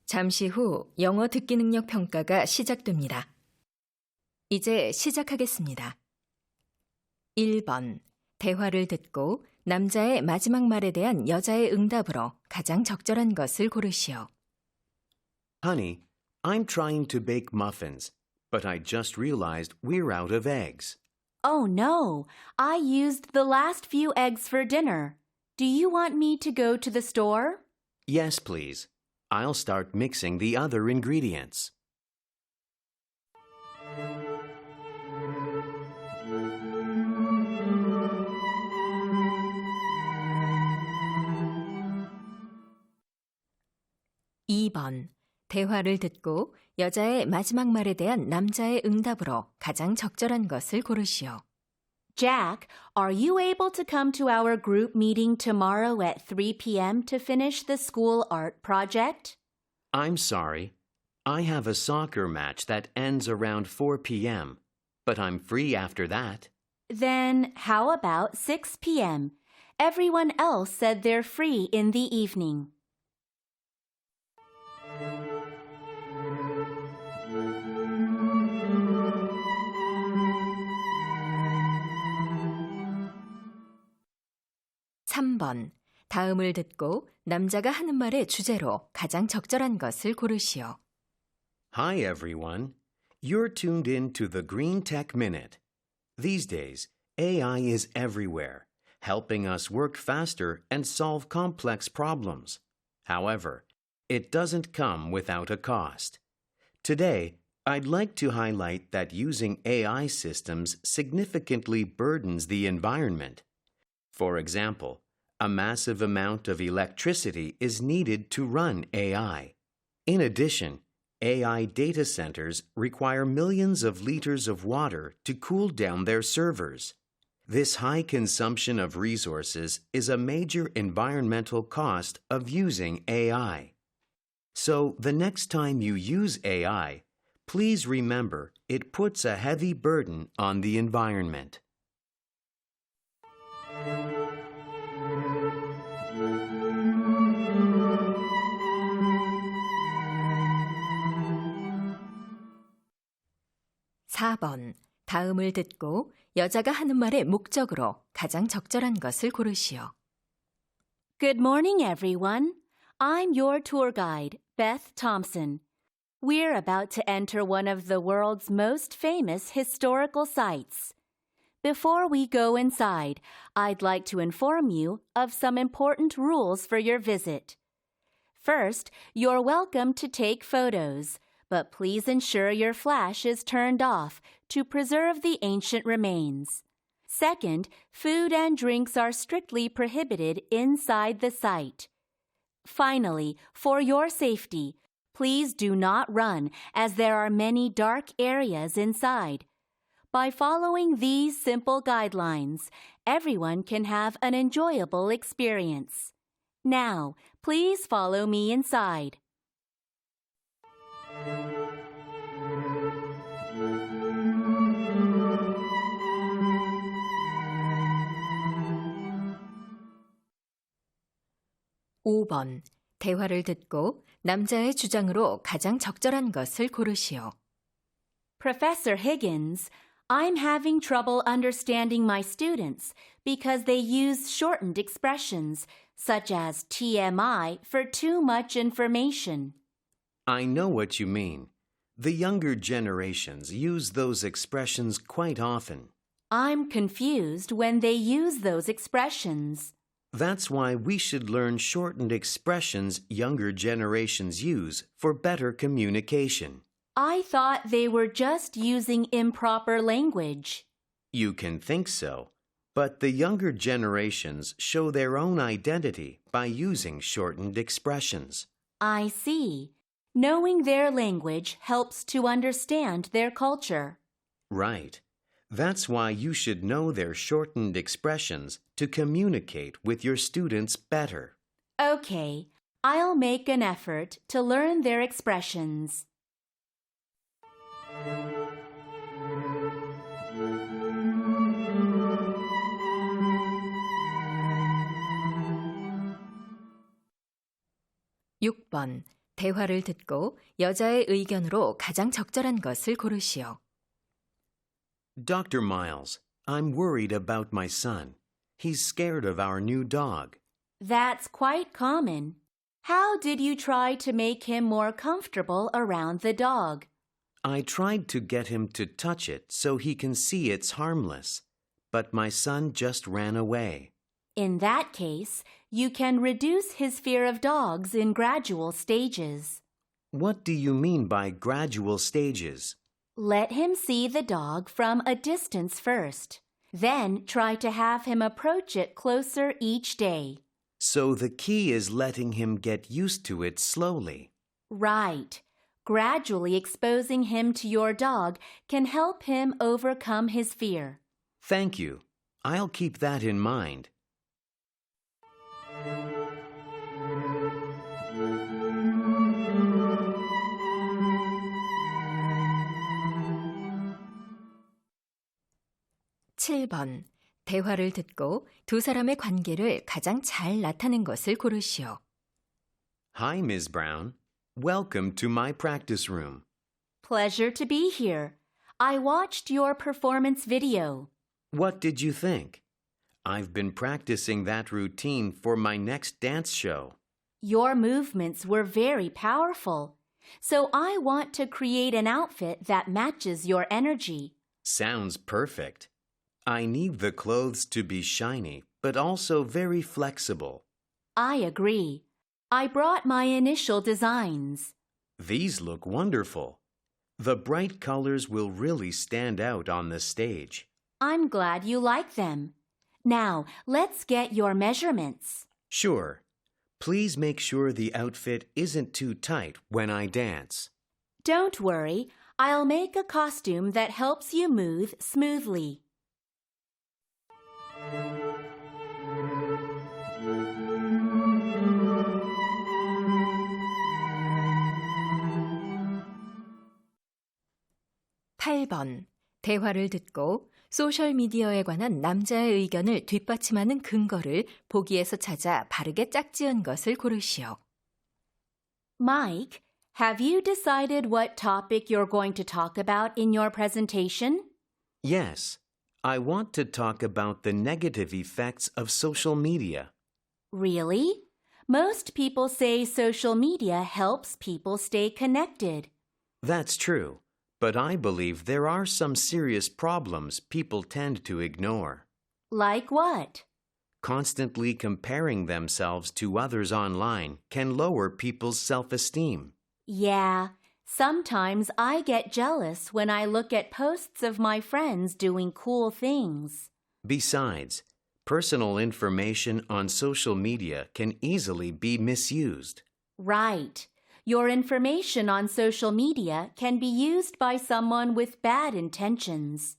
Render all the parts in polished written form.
잠시 후 영어 듣기 능력 평가가 시작됩니다. 이제 시작하겠습니다. 1번. 대화를 듣고 남자의 마지막 말에 대한 여자의 응답으로 가장 적절한 것을 고르시오. Honey, I'm trying to bake muffins, but I just realized we're out of eggs. Oh no, I used the last few eggs for dinner. Do you want me to go to the store? Yes, please. I'll start mixing the other ingredients. (2번) 대화를 듣고 여자의 마지막 말에 대한 남자의 응답으로 가장 적절한 것을 고르시오. Jack, are you able to come to our group meeting tomorrow at 3 p.m. to finish the school art project? I'm sorry. I have a soccer match that ends around 4 p.m., but I'm free after that. Then how about 6 p.m.? Everyone else said they're free in the evening. (3번) 다음을 듣고 남자가 하는 말의 주제로 가장 적절한 것을 고르시오. Hi, everyone. You're tuned in to the Green Tech Minute. These days, AI is everywhere, helping us work faster and solve complex problems. However, it doesn't come without a cost. Today, I'd like to highlight that using AI systems significantly burdens the environment. For example, a massive amount of electricity is needed to run AI. In addition, AI data centers require millions of liters of water to cool down their servers. This high consumption of resources is a major environmental cost of using AI. So, the next time you use AI, please remember it puts a heavy burden on the environment. (4번) 다음을 듣고 여자가 하는 말의 목적으로 가장 적절한 것을 고르시오. Good morning, everyone. I'm your tour guide, Beth Thompson. We're about to enter one of the world's most famous historical sites. Before we go inside, I'd like to inform you of some important rules for your visit. First, you're welcome to take photos, but please ensure your flash is turned off to preserve the ancient remains. Second, food and drinks are strictly prohibited inside the site. Finally, for your safety, please do not run as there are many dark areas inside. By following these simple guidelines, everyone can have an enjoyable experience. Now, please follow me inside. (5번) 대화를 듣고 남자의 주장으로 가장 적절한 것을 고르시오. Professor Higgins, I'm having trouble understanding my students because they use shortened expressions, such as TMI for too much information. I know what you mean. The younger generations use those expressions quite often. I'm confused when they use those expressions. That's why we should learn shortened expressions younger generations use for better communication. I thought they were just using improper language. You can think so, but the younger generations show their own identity by using shortened expressions. I see. Knowing their language helps to understand their culture. Right. That's why you should know their shortened expressions to communicate with your students better. Okay, I'll make an effort to learn their expressions. (6번) 대화를 듣고 여자의 의견으로 가장 적절한 것을 고르시오. Dr. Miles, I'm worried about my son. He's scared of our new dog. That's quite common. How did you try to make him more comfortable around the dog? I tried to get him to touch it so he can see it's harmless, but my son just ran away. In that case, you can reduce his fear of dogs in gradual stages. What do you mean by gradual stages? Let him see the dog from a distance first. Then try to have him approach it closer each day. So the key is letting him get used to it slowly. Right. Gradually exposing him to your dog can help him overcome his fear. Thank you. I'll keep that in mind. (7번) 대화를 듣고 두 사람의 관계를 가장 잘 나타낸 것을 고르시오. Hi, Ms. Brown. Welcome to my practice room. Pleasure to be here. I watched your performance video. What did you think? I've been practicing that routine for my next dance show. Your movements were very powerful. So I want to create an outfit that matches your energy. Sounds perfect. I need the clothes to be shiny, but also very flexible. I agree. I brought my initial designs. These look wonderful. The bright colors will really stand out on the stage. I'm glad you like them. Now, let's get your measurements. Sure. Please make sure the outfit isn't too tight when I dance. Don't worry. I'll make a costume that helps you move smoothly. (8번) 대화를 듣고 소셜미디어에 관한 남자의 의견을 뒷받침하는 근거를 보기에서 찾아 바르게 짝지은 것을 고르시오. Mike, have you decided what topic you're going to talk about in your presentation? Yes, I want to talk about the negative effects of social media. Really? Most people say social media helps people stay connected. That's true, but I believe there are some serious problems people tend to ignore. Like what? Constantly comparing themselves to others online can lower people's self-esteem. Yeah, sometimes I get jealous when I look at posts of my friends doing cool things. Besides, personal information on social media can easily be misused. Right. Your information on social media can be used by someone with bad intentions.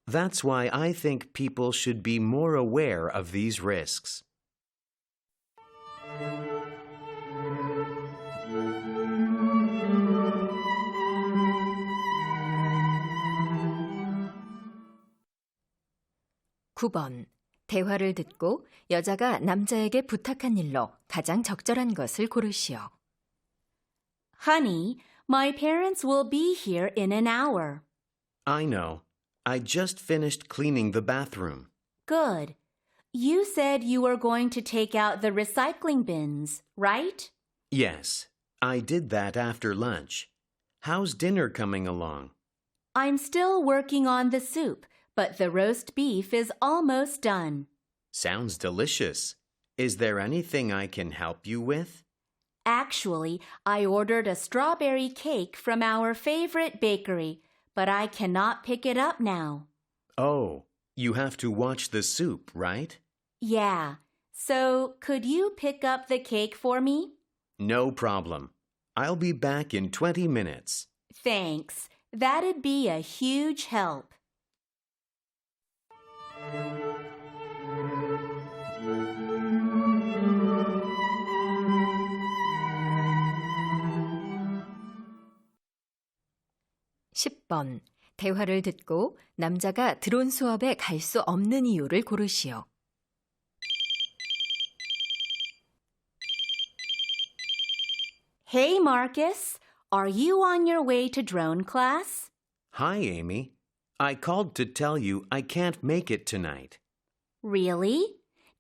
That's why I think people should be more aware of these risks. (9번) 대화를 듣고 여자가 남자에게 부탁한 일로 가장 적절한 것을 고르시오. Honey, my parents will be here in an hour. I know. I just finished cleaning the bathroom. Good. You said you were going to take out the recycling bins, right? Yes, I did that after lunch. How's dinner coming along? I'm still working on the soup, but the roast beef is almost done. Sounds delicious. Is there anything I can help you with? Actually, I ordered a strawberry cake from our favorite bakery, but I cannot pick it up now. Oh, you have to watch the soup, right? Yeah. So, could you pick up the cake for me? No problem. I'll be back in 20 minutes. Thanks. That'd be a huge help. (10번) 대화를 듣고 남자가 드론 수업에 갈 수 없는 이유를 고르시오. Hey, Marcus. Are you on your way to drone class? Hi, Amy. I called to tell you I can't make it tonight. Really?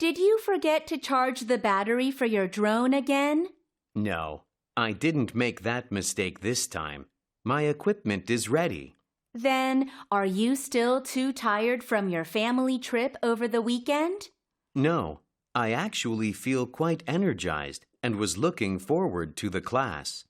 Did you forget to charge the battery for your drone again? No, I didn't make that mistake this time. My equipment is ready. Then, are you still too tired from your family trip over the weekend? No, I actually feel quite energized and was looking forward to the class.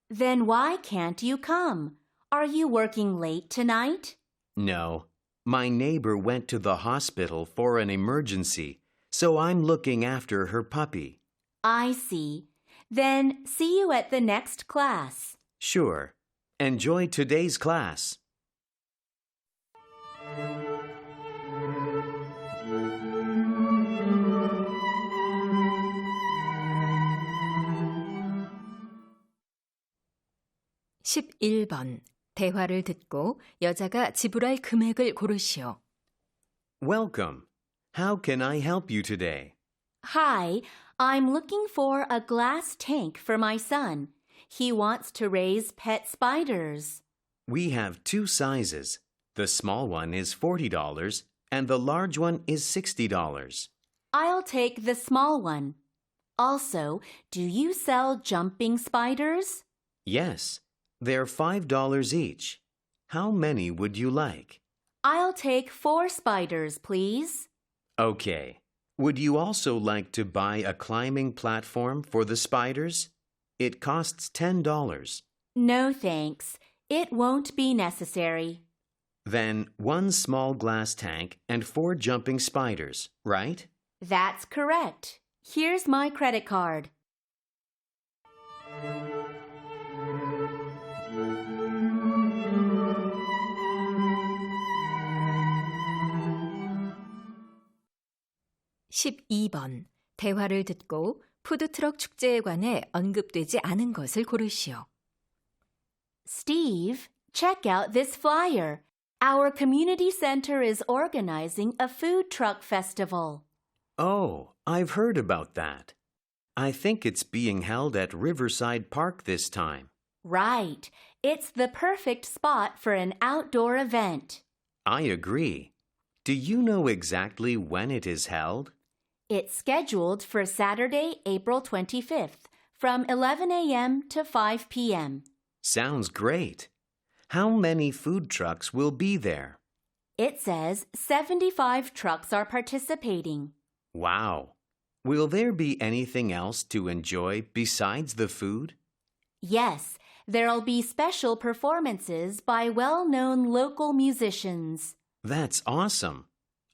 Then why can't you come? Are you working late tonight? No, my neighbor went to the hospital for an emergency, so I'm looking after her puppy. I see. Then see you at the next class. Sure. Enjoy today's class. (11번) 대화를 듣고 여자가 지불할 금액을 고르시오. Welcome. How can I help you today? Hi, I'm looking for a glass tank for my son. He wants to raise pet spiders. We have two sizes. The small one is $40 and the large one is $60. I'll take the small one. Also, do you sell jumping spiders? Yes, they're $5 each. How many would you like? I'll take 4 spiders, please. Okay. Would you also like to buy a climbing platform for the spiders? It costs $10. No, thanks. It won't be necessary. Then 1 small glass tank and 4 jumping spiders, right? That's correct. Here's my credit card. (12번) 대화를 듣고 푸드트럭 축제에 관해 언급되지 않은 것을 고르시오. Steve, check out this flyer. Our community center is organizing a food truck festival. Oh, I've heard about that. I think it's being held at Riverside Park this time. Right. It's the perfect spot for an outdoor event. I agree. Do you know exactly when it is held? It's scheduled for Saturday, April 25th, from 11 a.m. to 5 p.m. Sounds great. How many food trucks will be there? It says 75 trucks are participating. Wow. Will there be anything else to enjoy besides the food? Yes, there'll be special performances by well-known local musicians. That's awesome.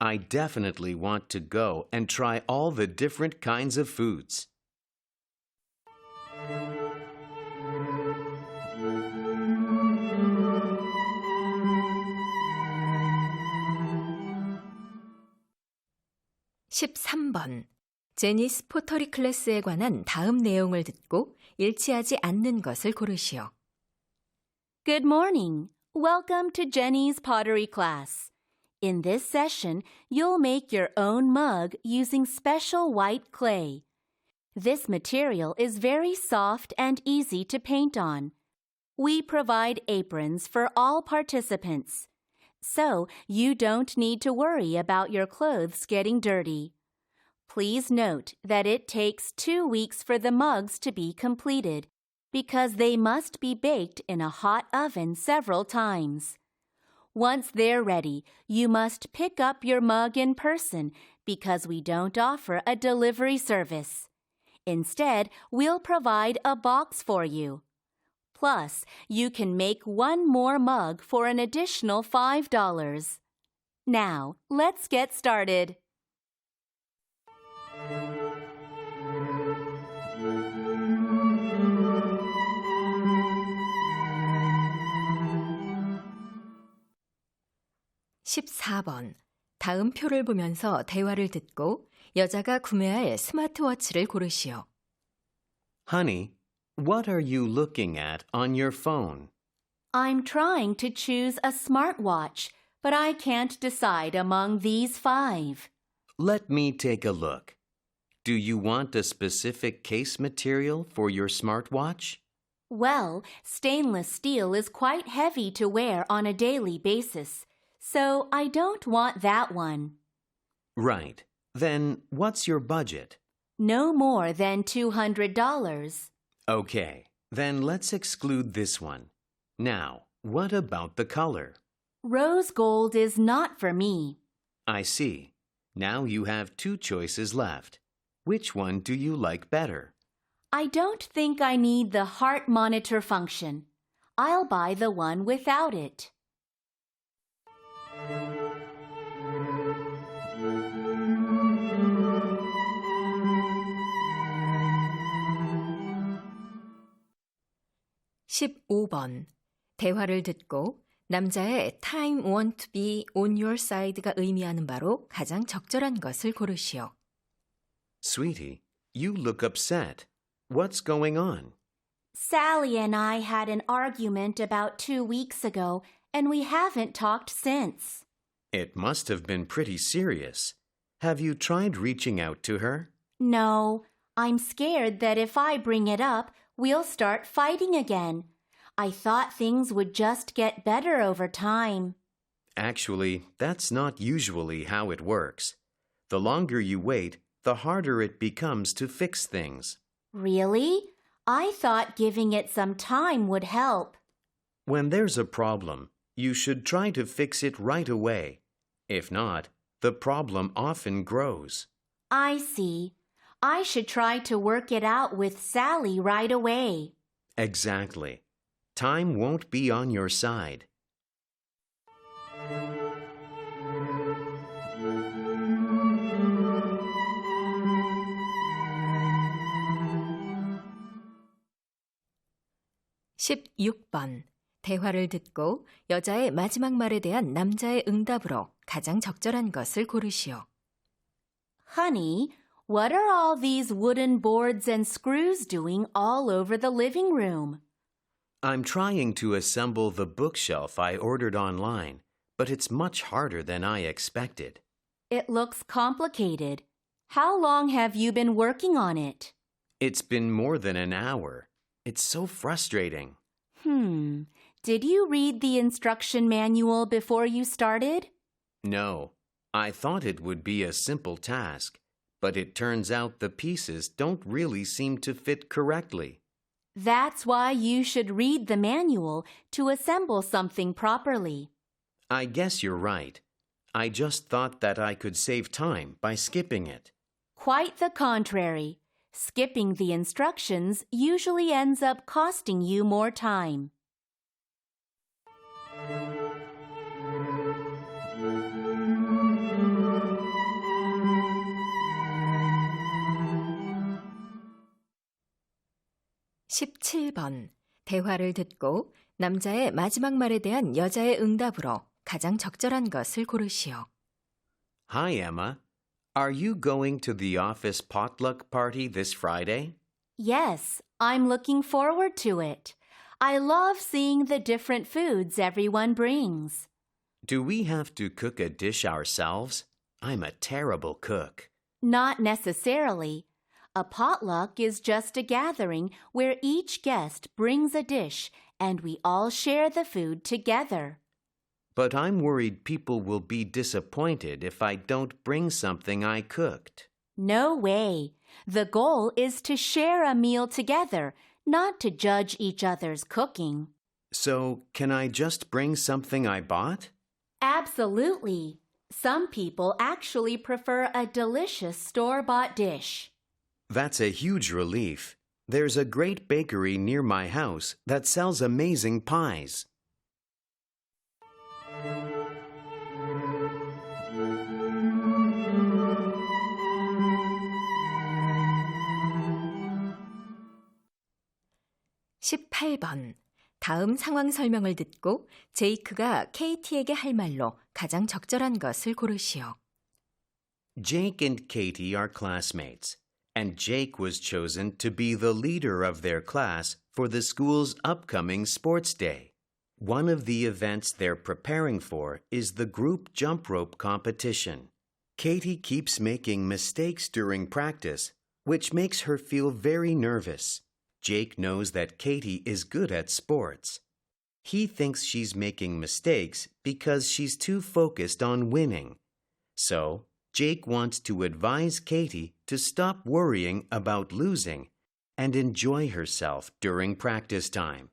I definitely want to go and try all the different kinds of foods. (13번) 제니스 포터리 클래스에 관한 다음 내용을 듣고 일치하지 않는 것을 고르시오. Good morning. Welcome to Jenny's pottery class. In this session, you'll make your own mug using special white clay. This material is very soft and easy to paint on. We provide aprons for all participants, so you don't need to worry about your clothes getting dirty. Please note that it takes 2 weeks for the mugs to be completed because they must be baked in a hot oven several times. Once they're ready, you must pick up your mug in person because we don't offer a delivery service. Instead, we'll provide a box for you. Plus, you can make 1 more mug for an additional $5. Now, let's get started. (14번) 다음 표를 보면서 대화를 듣고 여자가 구매할 스마트워치를 고르시오. Honey, what are you looking at on your phone? I'm trying to choose a smartwatch, but I can't decide among these 5. Let me take a look. Do you want a specific case material for your smartwatch? Well, stainless steel is quite heavy to wear on a daily basis, so I don't want that one. Right. Then what's your budget? No more than $200. Okay, then let's exclude this one. Now, what about the color? Rose gold is not for me. I see. Now you have two choices left. Which one do you like better? I don't think I need the heart monitor function. I'll buy the one without it. (15번) 대화를 듣고 남자의 time won't be on your side가 의미하는 바로 가장 적절한 것을 고르시오. Sweetie, you look upset. What's going on? Sally and I had an argument about 2 weeks ago, and we haven't talked since. It must have been pretty serious. Have you tried reaching out to her? No, I'm scared that if I bring it up, we'll start fighting again. I thought things would just get better over time. Actually, that's not usually how it works. The longer you wait, the harder it becomes to fix things. Really? I thought giving it some time would help. When there's a problem, you should try to fix it right away. If not, the problem often grows. I see. I should try to work it out with Sally right away. Exactly. Time won't be on your side. (16번) 대화를 듣고 여자의 마지막 말에 대한 남자의 응답으로 가장 적절한 것을 고르시오. Honey, what are all these wooden boards and screws doing all over the living room? I'm trying to assemble the bookshelf I ordered online, but it's much harder than I expected. It looks complicated. How long have you been working on it? It's been more than an hour. It's so frustrating. Did you read the instruction manual before you started? No, I thought it would be a simple task, but it turns out the pieces don't really seem to fit correctly. That's why you should read the manual to assemble something properly. I guess you're right. I just thought that I could save time by skipping it. Quite the contrary. Skipping the instructions usually ends up costing you more time. (17번) 대화를 듣고 남자의 마지막 말에 대한 여자의 응답으로 가장 적절한 것을 고르시오. Hi, Emma. Are you going to the office potluck party this Friday? Yes, I'm looking forward to it. I love seeing the different foods everyone brings. Do we have to cook a dish ourselves? I'm a terrible cook. Not necessarily. A potluck is just a gathering where each guest brings a dish and we all share the food together. But I'm worried people will be disappointed if I don't bring something I cooked. No way. The goal is to share a meal together, not to judge each other's cooking. So, can I just bring something I bought? Absolutely. Some people actually prefer a delicious store-bought dish. That's a huge relief. There's a great bakery near my house that sells amazing pies. (18번) 다음 상황 설명을 듣고 제이크가 케이티에게 할 말로 가장 적절한 것을 고르시오. Jake and Katie are classmates, and Jake was chosen to be the leader of their class for the school's upcoming sports day. One of the events they're preparing for is the group jump rope competition. Katie keeps making mistakes during practice, which makes her feel very nervous. Jake knows that Katie is good at sports. He thinks she's making mistakes because she's too focused on winning. So, Jake wants to advise Katie to stop worrying about losing and enjoy herself during practice time.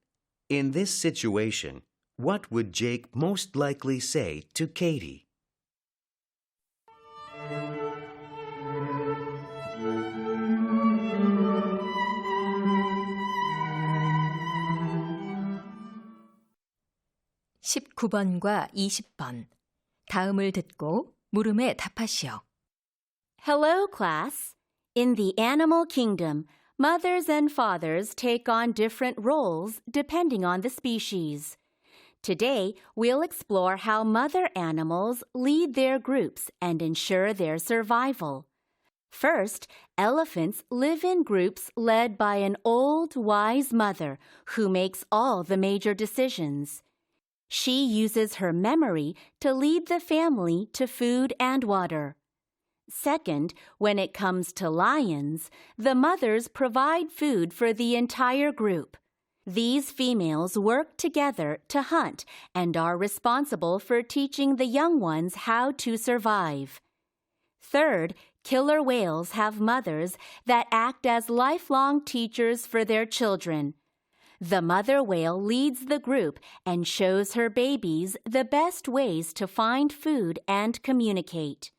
In this situation, what would Jake most likely say to Katie? (19번과 20번) 다음을 듣고 물음에 답하시오. Hello, class. In the animal kingdom, mothers and fathers take on different roles depending on the species. Today, we'll explore how mother animals lead their groups and ensure their survival. First, elephants live in groups led by an old, wise mother who makes all the major decisions. She uses her memory to lead the family to food and water. Second, when it comes to lions, the mothers provide food for the entire group. These females work together to hunt and are responsible for teaching the young ones how to survive. Third, killer whales have mothers that act as lifelong teachers for their children. The mother whale leads the group and shows her babies the best ways to find food and communicate.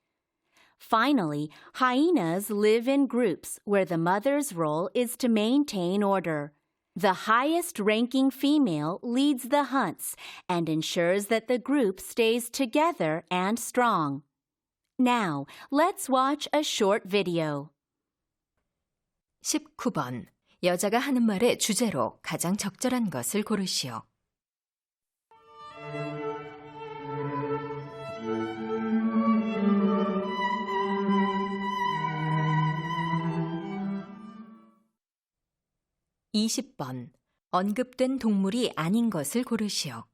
Finally, hyenas live in groups where the mother's role is to maintain order. The highest-ranking female leads the hunts and ensures that the group stays together and strong. Now, let's watch a short video. 19번 여자가 하는 말의 주제로 가장 적절한 것을 고르시오. (20번) 언급된 동물이 아닌 것을 고르시오.